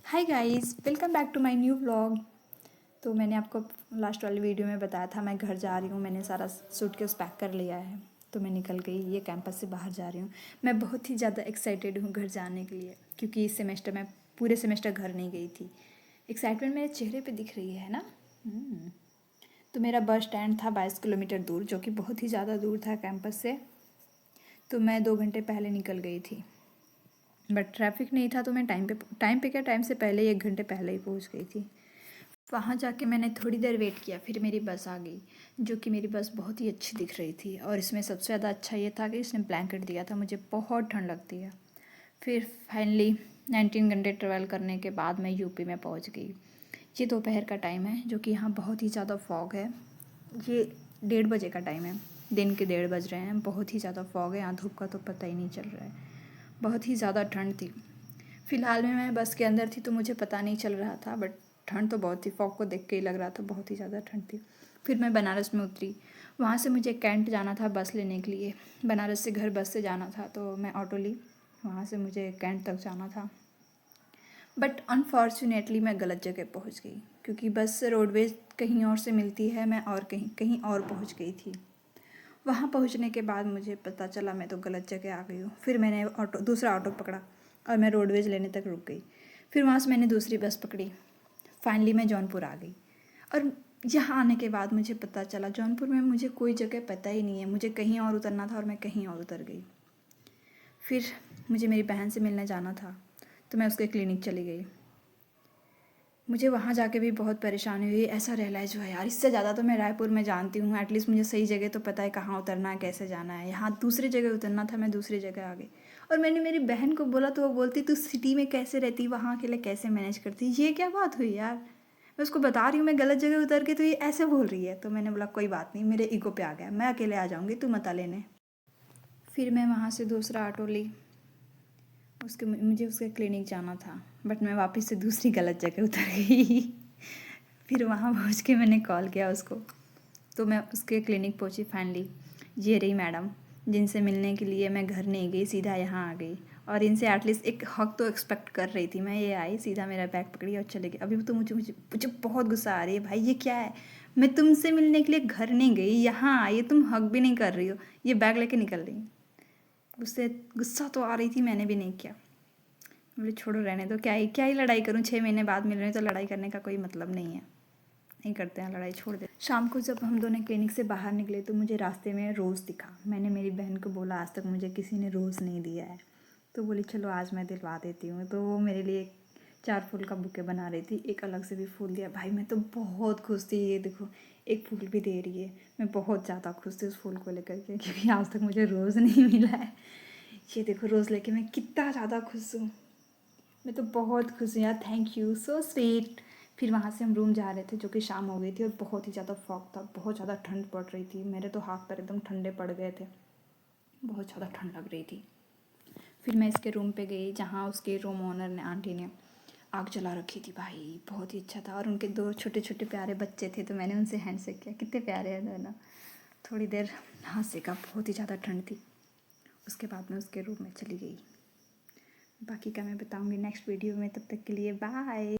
Hi guys, welcome back to my new vlog. तो मैंने आपको लास्ट वाली वीडियो में बताया था मैं घर जा रही हूँ। मैंने सारा सूटकेस पैक कर लिया है, तो मैं निकल गई। ये कैंपस से बाहर जा रही हूँ। मैं बहुत ही ज़्यादा एक्साइटेड हूँ घर जाने के लिए, क्योंकि इस सेमेस्टर में पूरे सेमेस्टर घर नहीं गई थी। एक्साइटमेंट मेरे चेहरे पर दिख रही है ना। तो मेरा बस स्टैंड था 22 किलोमीटर दूर, जो कि बहुत ही ज़्यादा दूर था कैंपस से। तो मैं 2 घंटे पहले निकल गई थी, बट ट्रैफिक नहीं था, तो मैं टाइम से पहले 1 घंटे पहले ही पहुंच गई थी। वहाँ जाके मैंने थोड़ी देर वेट किया, फिर मेरी बस आ गई, जो कि मेरी बस बहुत ही अच्छी दिख रही थी। और इसमें सबसे ज़्यादा अच्छा ये था कि इसने ब्लैंकेट दिया था, मुझे बहुत ठंड लगती है। फिर फाइनली 19 घंटे ट्रैवल करने के बाद मैं यूपी में पहुँच गई। ये दोपहर का टाइम है, जो कि यहाँ बहुत ही ज़्यादा फॉग है। ये 1:30 बजे का टाइम है, दिन के 1:30 बज रहे हैं। बहुत ही ज़्यादा फॉग है यहाँ, धूप का तो पता ही नहीं चल रहा है। बहुत ही ज़्यादा ठंड थी। फ़िलहाल में मैं बस के अंदर थी, तो मुझे पता नहीं चल रहा था, बट ठंड तो बहुत थी। फॉग को देख के ही लग रहा था बहुत ही ज़्यादा ठंड थी। फिर मैं बनारस में उतरी। वहाँ से मुझे कैंट जाना था बस लेने के लिए। बनारस से घर बस से जाना था, तो मैं ऑटो ली। वहाँ से मुझे कैंट तक जाना था, बट अनफॉर्चुनेटली मैं गलत जगह पहुँच गई, क्योंकि बस रोडवेज कहीं और से मिलती है। मैं और कहीं और पहुँच गई थी। वहाँ पहुँचने के बाद मुझे पता चला मैं तो गलत जगह आ गई हूँ। फिर मैंने दूसरा ऑटो पकड़ा और मैं रोडवेज लेने तक रुक गई। फिर वहाँ से मैंने दूसरी बस पकड़ी। फाइनली मैं जौनपुर आ गई। और यहाँ आने के बाद मुझे पता चला जौनपुर में मुझे कोई जगह पता ही नहीं है। मुझे कहीं और उतरना था और मैं कहीं और उतर गई। फिर मुझे मेरी बहन से मिलने जाना था, तो मैं उसके क्लिनिक चली गई। मुझे वहाँ जाके भी बहुत परेशानी हुई। ऐसा रियलाइज़ हुआ यार, इससे ज़्यादा तो मैं रायपुर में जानती हूँ। एटलीस्ट मुझे सही जगह तो पता है कहाँ उतरना है, कैसे जाना है। यहाँ दूसरी जगह उतरना था, मैं दूसरी जगह आ गई। और मैंने मेरी बहन को बोला, तो वो बोलती तू सिटी में कैसे रहती, वहाँ अकेले कैसे मैनेज करती। ये क्या बात हुई यार। मैं उसको बता रही हूँ मैं गलत जगह उतर के, तो ये ऐसे बोल रही है। तो मैंने बोला कोई बात नहीं, मेरे ईगो पे आ गया, मैं अकेले आ जाऊँगी, तू मत आ लेने। फिर मैं वहाँ से दूसरा ऑटो ली। मुझे उसके क्लिनिक जाना था, बट मैं वापस से दूसरी गलत जगह उतर गई। फिर वहाँ पहुँच के मैंने कॉल किया उसको, तो मैं उसके क्लिनिक पहुँची फाइनली। ये रही मैडम, जिनसे मिलने के लिए मैं घर नहीं गई, सीधा यहाँ आ गई। और इनसे एटलीस्ट एक हक तो एक्सपेक्ट कर रही थी मैं। ये आई, सीधा मेरा बैग पकड़ी और चले गई। अभी तो मुझे बहुत गुस्सा आ रही है। भाई ये क्या है, मैं तुमसे मिलने के लिए घर नहीं गई, यहाँ आई, तुम हक भी नहीं कर रही हो, ये बैग लेके निकल रही। गुस्सा तो आ रही थी, मैंने भी नहीं किया। बोले छोड़ो रहने दो, क्या ही लड़ाई करूँ। 6 महीने बाद मिल रहे हैं, तो लड़ाई करने का कोई मतलब नहीं है। नहीं करते हैं लड़ाई, छोड़ दे। शाम को जब हम दोनों क्लिनिक से बाहर निकले, तो मुझे रास्ते में रोज़ दिखा। मैंने मेरी बहन को बोला आज तक मुझे किसी ने रोज़ नहीं दिया है, तो बोली चलो आज मैं दिलवा देती हूँ। तो वो मेरे लिए 4 फूल का बुके बना रही थी। एक अलग से भी फूल दिया। भाई मैं तो बहुत खुश थी। ये देखो एक फूल भी दे रही है। मैं बहुत ज़्यादा खुश थी उस फूल को लेकर के, क्योंकि आज तक मुझे रोज़ नहीं मिला है। ये देखो रोज़ लेके मैं कितना ज़्यादा खुश हूँ। मैं तो बहुत खुश हूँ यार, थैंक यू सो स्वीट। फिर वहाँ से हम रूम जा रहे थे, जो कि शाम हो गई थी और बहुत ही ज़्यादा फॉग था, बहुत ज़्यादा ठंड पड़ रही थी। मेरे तो हाथ पैर एकदम ठंडे पड़ गए थे, बहुत ज़्यादा ठंड लग रही थी। फिर मैं इसके रूम पे गई, जहाँ उसके रूम ओनर ने, आंटी ने आग जला रखी थी। भाई बहुत ही अच्छा था। और उनके 2 छोटे छोटे प्यारे बच्चे थे, तो मैंने उनसे हैंडशेक किया। कितने प्यारे हैं ना। थोड़ी देर हाथ सेका, बहुत ही ज़्यादा ठंड थी। उसके बाद मैं उसके रूम में चली गई। बाकी का मैं बताऊँगी नेक्स्ट वीडियो में। तब तक के लिए बाय।